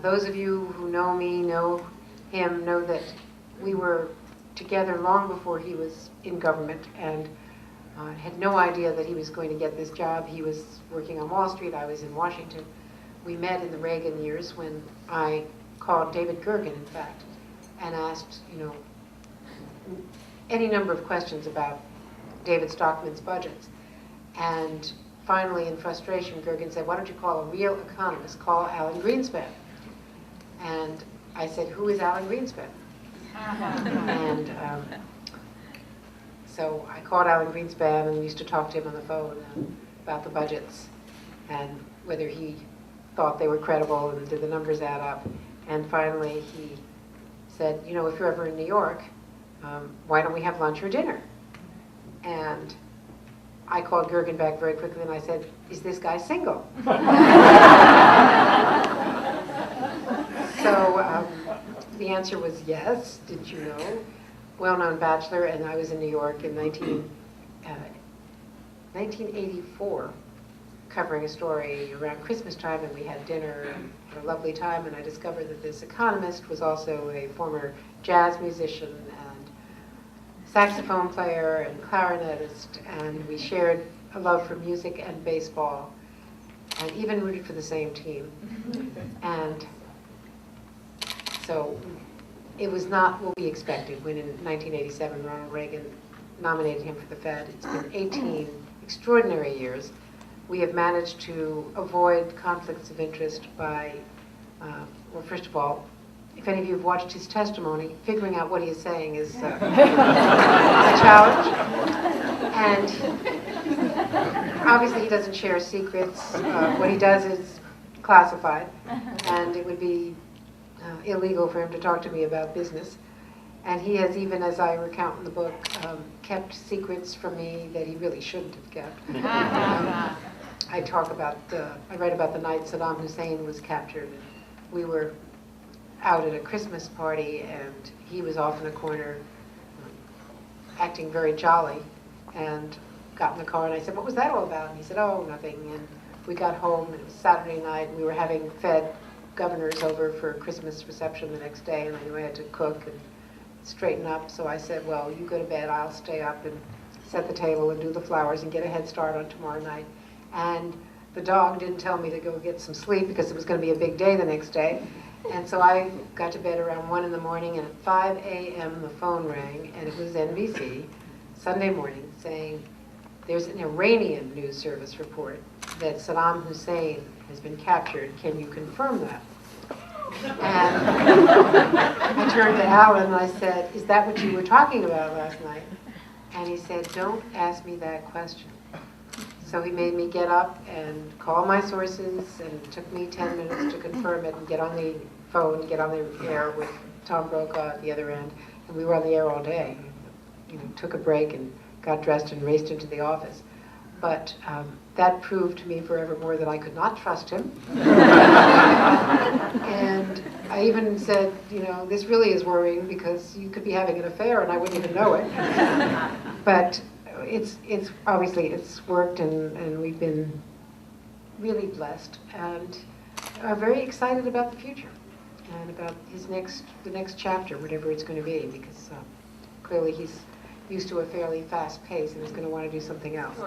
Those of you who know me, know him, know that we were together long before he was in government, and had no idea that he was going to get this job. He was working on Wall Street, I was in Washington. We met in the Reagan years when I called David Gergen, in fact, and asked, any number of questions about David Stockman's budgets. And finally, in frustration, Gergen said, why don't you call a real economist, call Alan Greenspan. And I said, who is Alan Greenspan? And so I called Alan Greenspan and used to talk to him on the phone about the budgets and whether he thought they were credible and did the numbers add up. And finally he said, if you're ever in New York, why don't we have lunch or dinner? And I called Gergen back very quickly and I said, is this guy single? So the answer was yes, did you know? Well-known bachelor, and I was in New York in 1984 covering a story around Christmas time, and we had dinner and had a lovely time, and I discovered that this economist was also a former jazz musician and saxophone player and clarinetist, and we shared a love for music and baseball and even rooted for the same team. And so it was not what we expected when in 1987 Ronald Reagan nominated him for the Fed. It's been 18 extraordinary years. We have managed to avoid conflicts of interest by, well, first of all, if any of you have watched his testimony, figuring out what he is saying is a challenge. And obviously he doesn't share secrets. What he does is classified, and it would be illegal for him to talk to me about business. And he has, even as I recount in the book, kept secrets from me that he really shouldn't have kept. I write about the night Saddam Hussein was captured. We were out at a Christmas party and he was off in a corner acting very jolly, and got in the car and I said, what was that all about? And he said, oh, nothing. And we got home and it was Saturday night and we were having Fed governors over for a Christmas reception the next day, and I knew I had to cook and straighten up, so I said, well, you go to bed, I'll stay up and set the table and do the flowers and get a head start on tomorrow night. And the dog didn't tell me to go get some sleep because it was going to be a big day the next day. And so I got to bed around 1 in the morning, and at 5 a.m. the phone rang, and it was NBC, Sunday morning, saying, there's an Iranian news service report that Saddam Hussein has been captured. Can you confirm that? And I turned to Alan and I said, is that what you were talking about last night? And he said, don't ask me that question. So he made me get up and call my sources, and it took me 10 minutes to confirm it and get on the phone, get on the air with Tom Brokaw at the other end. And we were on the air all day. Took a break and got dressed and raced into the office. But that proved to me forevermore that I could not trust him. And I even said, this really is worrying because you could be having an affair and I wouldn't even know it. But it's obviously it's worked, and we've been really blessed and very excited about the future and about the next chapter, whatever it's going to be, because clearly he's used to a fairly fast pace and is going to want to do something else.